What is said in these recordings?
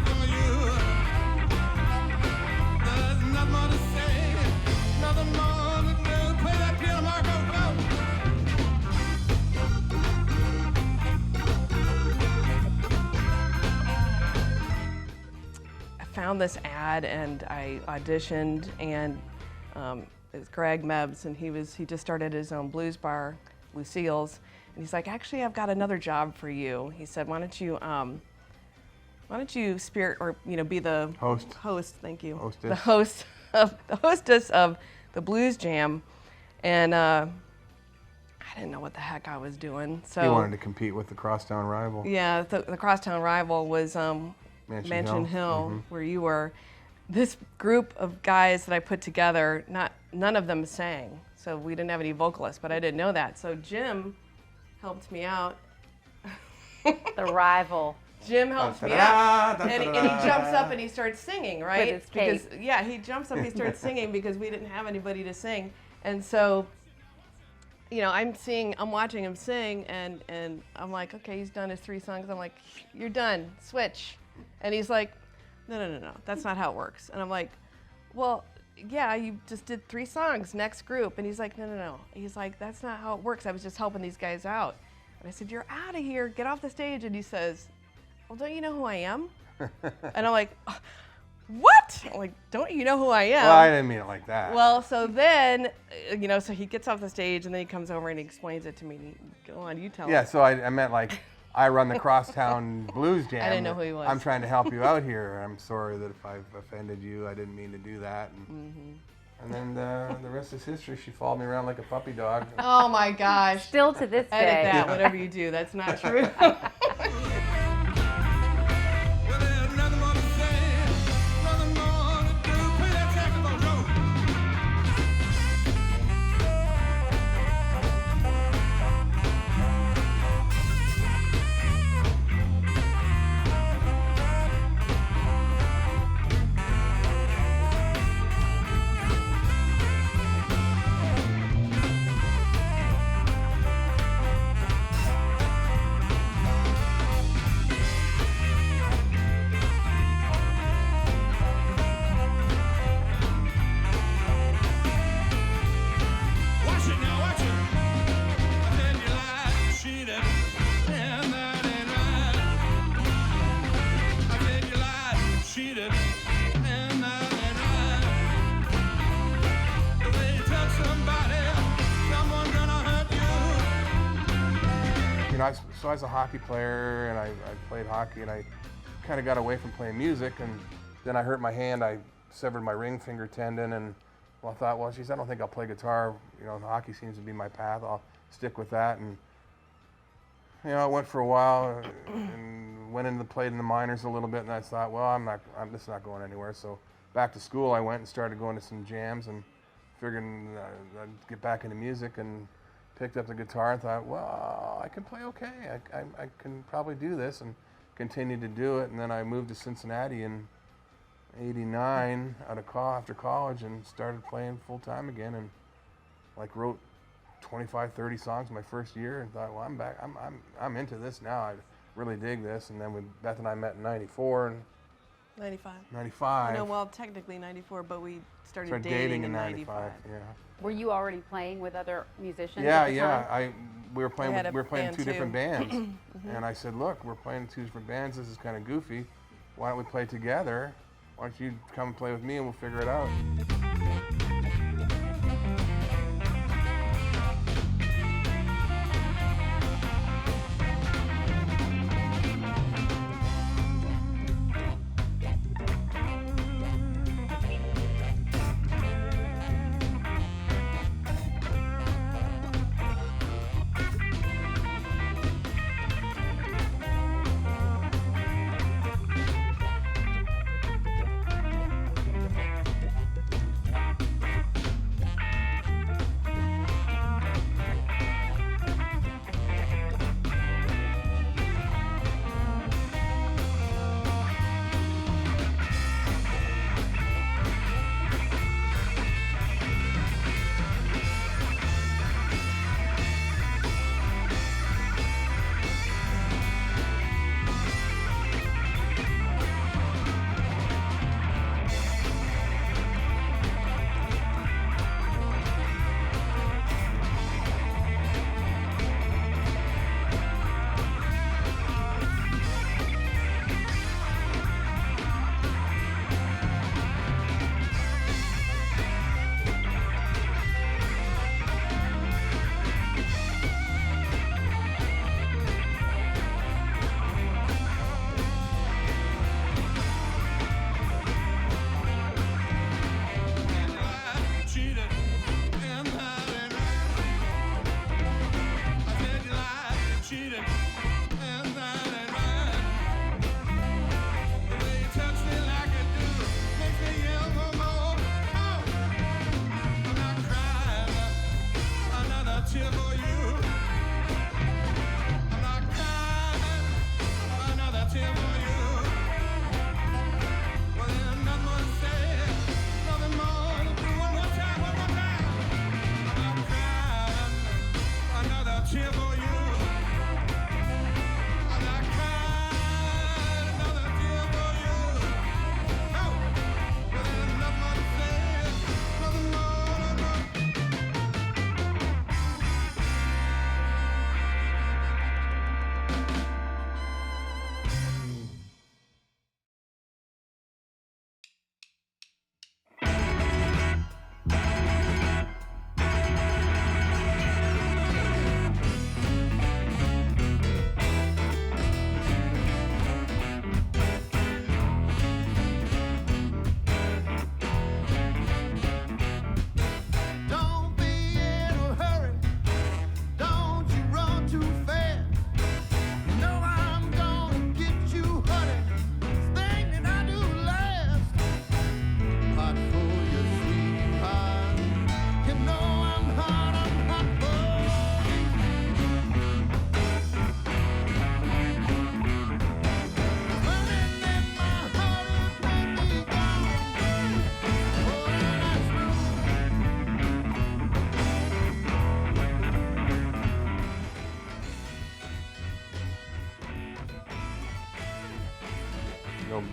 for you. There's nothing more to say, nothing more to do. Play that piano, Marco, I found this ad and I auditioned, and it was Greg Mebbs, and he just started his own blues bar, Lucille's, and he's like, actually, I've got another job for you. He said, why don't you spirit or be the host? Thank you. Hostess. The hostess of the Blues Jam, and I didn't know what the heck I was doing. So he wanted to compete with the Crosstown Rival. Yeah, the Crosstown Rival was Mansion Hill, Mm-hmm. where you were. This group of guys that I put together, none of them sang, so we didn't have any vocalists, but I didn't know that. So Jim helped me out. The Rival. Jim helps me out, and he jumps up and he starts singing, right? With his cape. Because he jumps up, he starts singing because we didn't have anybody to sing, and so, I'm watching him sing, and I'm like, okay, he's done his 3 songs. I'm like, you're done, switch, and he's like, no, that's not how it works, and I'm like, well, yeah, you just did 3 songs, next group, and he's like, no, he's like, that's not how it works. I was just helping these guys out, and I said, you're out of here, get off the stage, and he says, well, don't you know who I am? And I'm like, what? I'm like, don't you know who I am? Well, I didn't mean it like that. Well, so then, so he gets off the stage and then he comes over and he explains it to me. Go on, you tell him. Yeah, so I meant like, I run the Crosstown Blues Jam. I didn't know who he was. I'm trying to help you out here. I'm sorry that if I've offended you. I didn't mean to do that. And then the rest is history. She followed me around like a puppy dog. Oh my gosh. Still to this day. Edit that, whatever you do. That's not true. So I was a hockey player, and I played hockey, and I kind of got away from playing music, and then I hurt my hand. I severed my ring finger tendon, and I thought, well, geez, I don't think I'll play guitar. Hockey seems to be my path. I'll stick with that, and I went for a while and played in the minors a little bit, and I thought, well, this is not going anywhere. So back to school, I went and started going to some jams, and figuring I'd get back into music, and picked up the guitar and thought, well, I can play okay. I can probably do this, and continued to do it. And then I moved to Cincinnati in '89 after college and started playing full time again, and wrote 25, 30 songs my first year, and thought, well, I'm back. I'm into this now. I really dig this. And then Beth and I met in '94 and 95. Well, technically 94, but we started dating in 95. Yeah. Were you already playing with other musicians? Yeah. We were playing two too. different bands, and I said, look, we're playing 2 different bands. This is kind of goofy. Why don't we play together? Why don't you come and play with me, and we'll figure it out.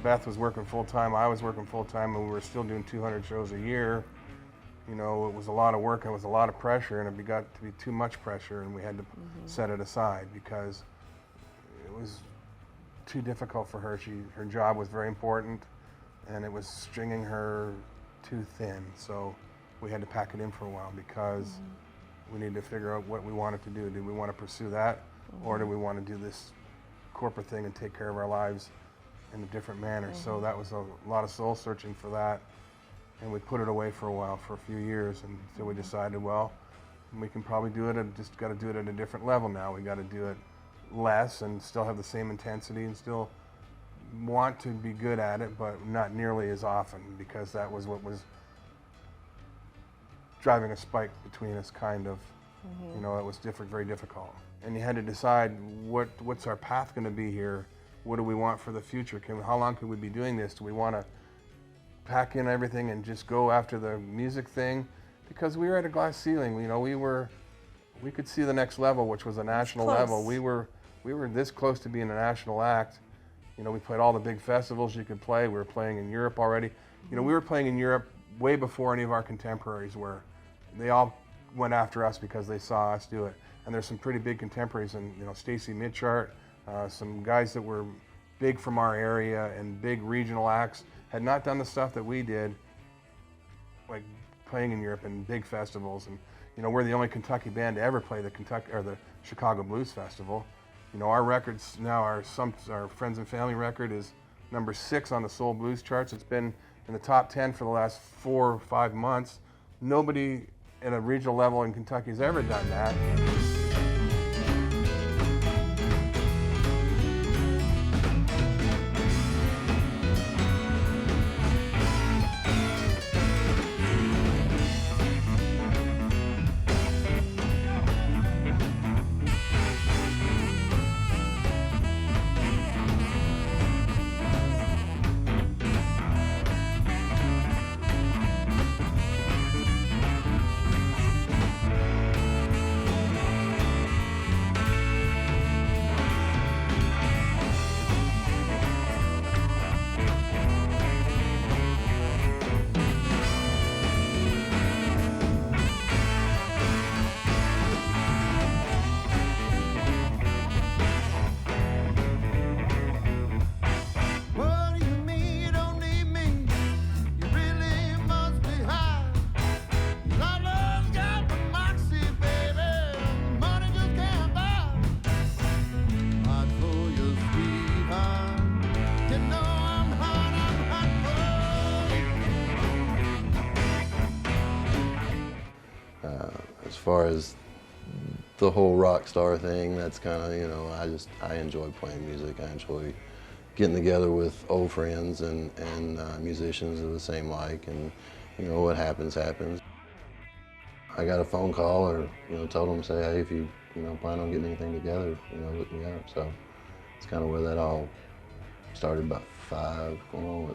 Beth was working full-time, I was working full-time, and we were still doing 200 shows a year. You know, it was a lot of work and it was a lot of pressure, and it got to be too much pressure, and we had to set it aside because it was too difficult for her. Her job was very important, and it was stringing her too thin. So we had to pack it in for a while because we needed to figure out what we wanted to do. Did we want to pursue that, or do we want to do this corporate thing and take care of our lives in a different manner? So that was a lot of soul searching for that, and we put it away for a while, for a few years, and so we decided, well, we can probably do it, and just got to do it at a different level now. We got to do it less and still have the same intensity and still want to be good at it, but not nearly as often, because that was what was driving a spike between us, kind of. You know, it was very difficult. And you had to decide what's our path going to be here. What do we want for the future? How long can we be doing this? Do we want to pack in everything and just go after the music thing? Because we were at a glass ceiling. You know, we could see the next level, which was a national level. We were this close to being a national act. You know, we played all the big festivals you could play. We were playing in Europe already. You know, we were playing in Europe way before any of our contemporaries were. They all went after us because they saw us do it. And there's some pretty big contemporaries, and you know, Stacy Mitchart, some guys that were big from our area and big regional acts had not done the stuff that we did, like playing in Europe and big festivals. And you know, we're the only Kentucky band to ever play the Chicago Blues Festival. You know, our records now our Friends and Family record is number 6 on the Soul Blues charts. It's been in the top 10 for the last 4 or 5 months. Nobody at a regional level in Kentucky has ever done that. What do you mean you don't need me? You really must be high. Love's got the moxie, baby. Money just can't buy. Hot for your sweetheart. You know I'm hot for. As far as the whole rock star thing, that's kind of, you know, I enjoy playing music. I enjoy getting together with old friends and musicians of the same like, and you know, what happens happens. I got a phone call, or you know, told them, say, hey, if you plan on getting anything together, you know, look me up. So it's kind of where that all started, about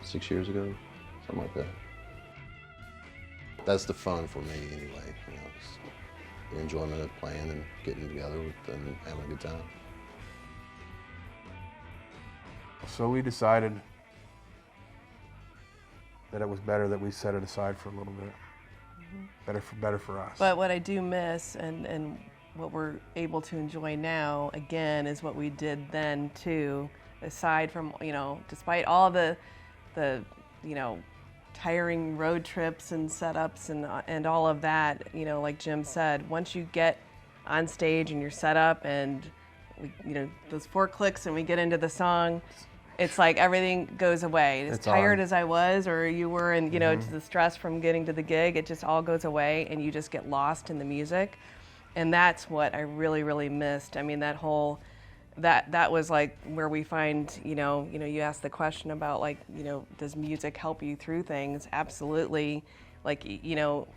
6 years ago, something like that. That's the fun for me anyway. You know, it's the enjoyment of playing and getting together with and having a good time. So we decided that it was better that we set it aside for a little bit. Better for us. But what I do miss, and what we're able to enjoy now, again, is what we did then too. Aside from, you know, despite all the you know, tiring road trips and setups and all of that, you know, like Jim said, once you get on stage and you're set up and we, you know, those 4 clicks and we get into the song, it's like everything goes away. As tired as I was, or you were, and you know, the stress from getting to the gig, it just all goes away, and you just get lost in the music, and that's what I really, really missed. I mean, that whole, that was like where we find, you know, you asked the question about like, you know, does music help you through things? Absolutely. Like, you know,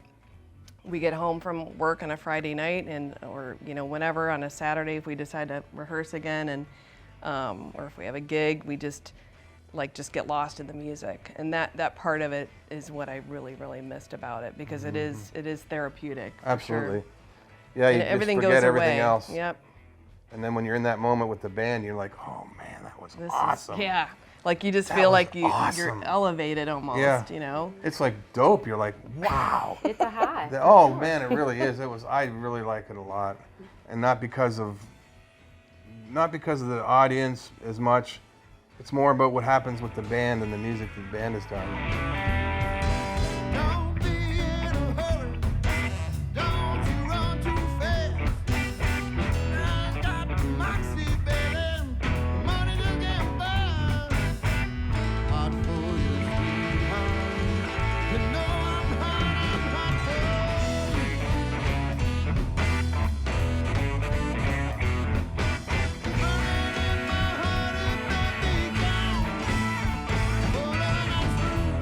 we get home from work on a Friday night, or you know, whenever on a Saturday, if we decide to rehearse again, and or if we have a gig, we just get lost in the music, and that part of it is what I really, really missed about it, because it is therapeutic. Absolutely. Sure. Yeah, you And just everything forget goes everything away. else. Yep. And then when you're in that moment with the band, you're like, oh man, that was awesome. Yeah. Like you just That feel was like you're awesome. elevated almost, Yeah. you know? It's like dope. You're like, wow. It's a high. Oh man, it really is. I really like it a lot, and not because of the audience as much. It's more about what happens with the band and the music the band has done. Don't be in a hurry. Don't you run too fast. I got the moxie, baby. Money just can't buy. Hot for you, sweetheart. You know I'm hot for you. Burning in my heart, it may be gone. But I'm not through.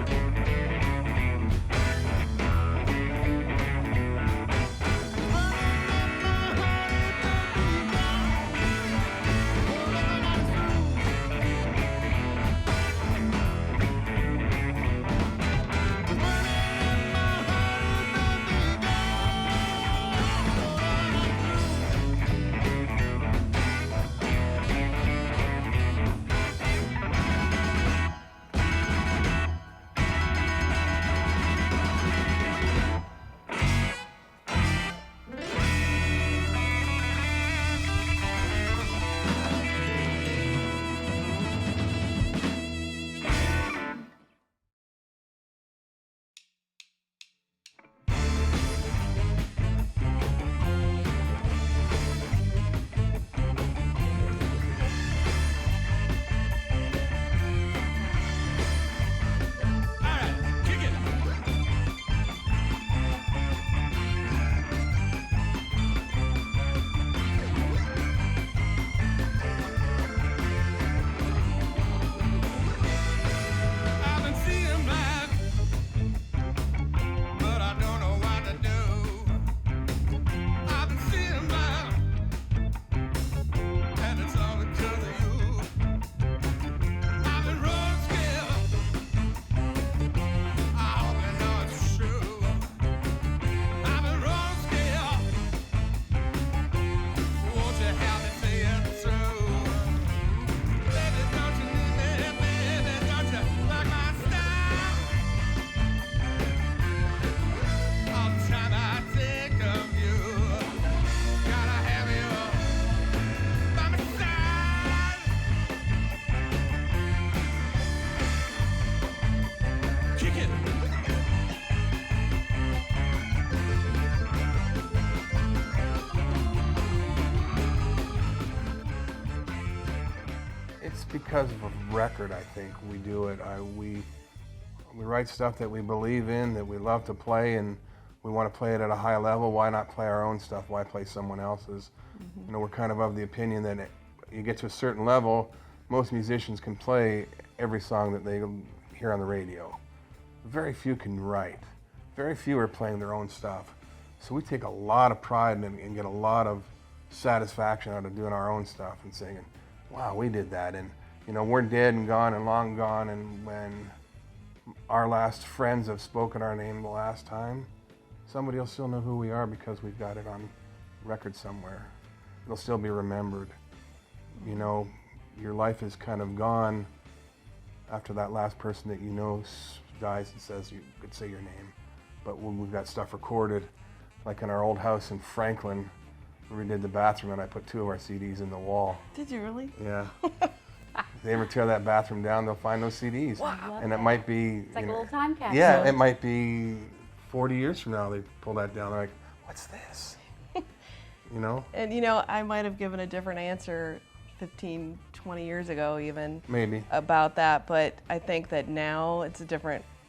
I've been seeing black, but I don't know what to do. I've been seeing black, and it's all because of you. I've been road scared. I hope you know it's true. I've been road scared. Won't you help me see it through? Baby, don't you need me? Baby, don't you like my style? All the time I think of you, gotta have you by my side. Kick it. It's because of a record, I think, we do it. We write stuff that we believe in, that we love to play, and we want to play it at a high level. Why not play our own stuff? Why play someone else's? You know, we're kind of the opinion that you get to a certain level, most musicians can play every song that they hear on the radio. Very few can write. Very few are playing their own stuff. So we take a lot of pride and get a lot of satisfaction out of doing our own stuff and saying, wow, we did that. And, you know, we're dead and gone and long gone, and when our last friends have spoken our name the last time, somebody will still know who we are because we've got it on record somewhere. It'll still be remembered. You know, your life is kind of gone after that last person that you know dies and says you could say your name. But when we've got stuff recorded, like in our old house in Franklin, we redid the bathroom and I put 2 of our CDs in the wall. Did you really? Yeah. If they ever tear that bathroom down, they'll find those CDs. Wow. And it might be, It's like you a know, little time capsule. yeah, it might be 40 years from now they pull that down. They're like, what's this? You know? And, you know, I might have given a different answer 15, 20 years ago even Maybe. about that, but I think that now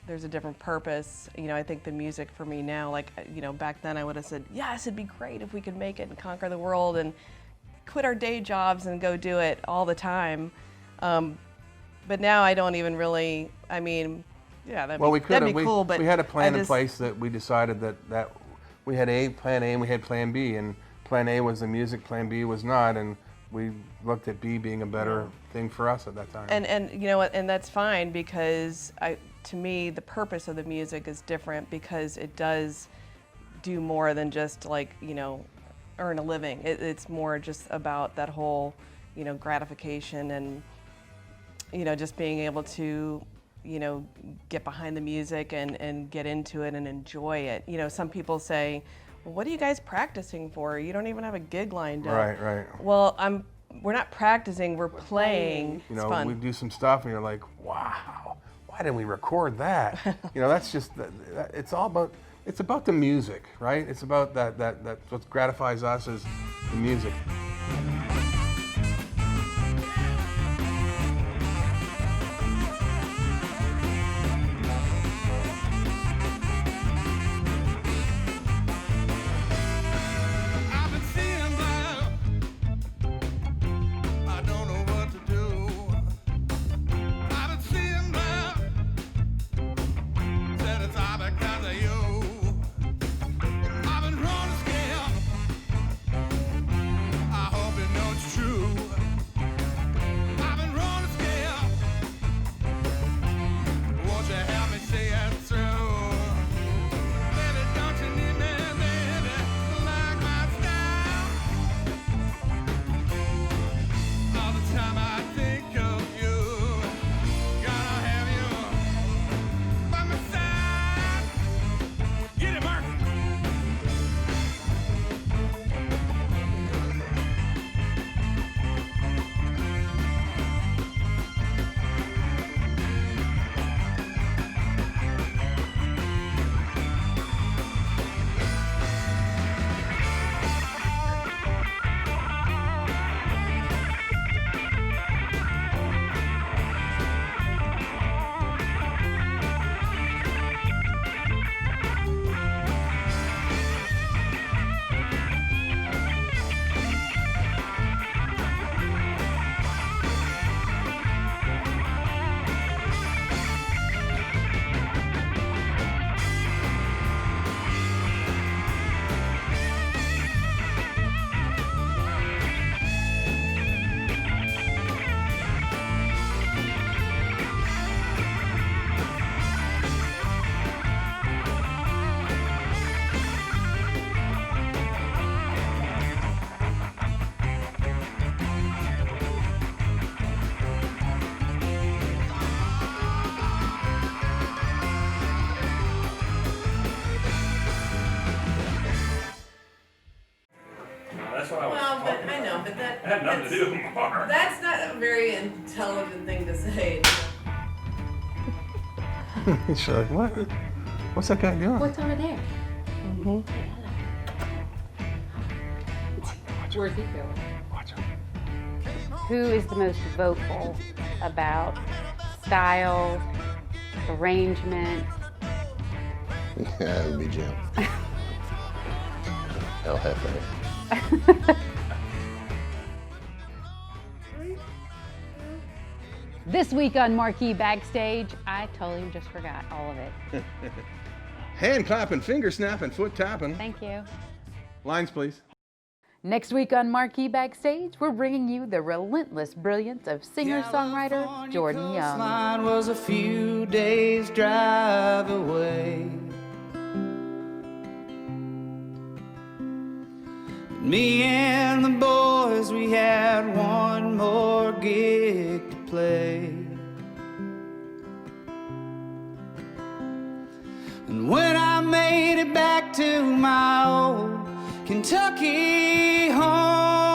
there's a different purpose. You know, I think the music for me now, like, you know, back then I would have said, yes, it'd be great if we could make it and conquer the world and quit our day jobs and go do it all the time. But now I don't even really, I mean, yeah, that'd be cool, but we had a plan I in place that we decided that we had plan A and we had plan B, and plan A was the music, plan B was not, and we looked at B being a better thing for us at that time. And you know what, and that's fine, because to me the purpose of the music is different, because it does do more than just, like, you know, earn a living. It's more just about that whole, you know, gratification and you know, just being able to, you know, get behind the music and get into it and enjoy it. You know, some people say, well, what are you guys practicing for? You don't even have a gig lined up. Right, right. Well, we're not practicing, we're playing. You It's know, fun. we do some stuff and you're like, wow, why didn't we record that? You know, that's just, it's all about, it's about the music, right? It's about that what gratifies us is the music. I've been seeing blood. I don't know what to do. I've been seeing blood. Said it's all because of you. I've been running scared. I hope you know it's true. I've been running scared. Won't you help me see it through? Baby, don't you need me, baby, like my style? All the time I think of you, gotta have you by my side. Get it, Mark. That's what I was Well, but talking I know, but about. It had nothing to do with Mark. that's not a very intelligent thing to say. She's like, what? What's that guy doing? What's over there? Where's he going? Watch him. Who is the most vocal about style, arrangement? Yeah, it would be Jim. El Jefe. This week on Marquee Backstage, I totally just forgot all of it. Hand clapping, finger snapping, foot tapping. Thank you. Lines, please. Next week on Marquee Backstage, we're bringing you the relentless brilliance of singer-songwriter Jordan Young. Coastline was a few days' drive away. Me and the boys, we had one more gig to play. And when I made it back to my old Kentucky home,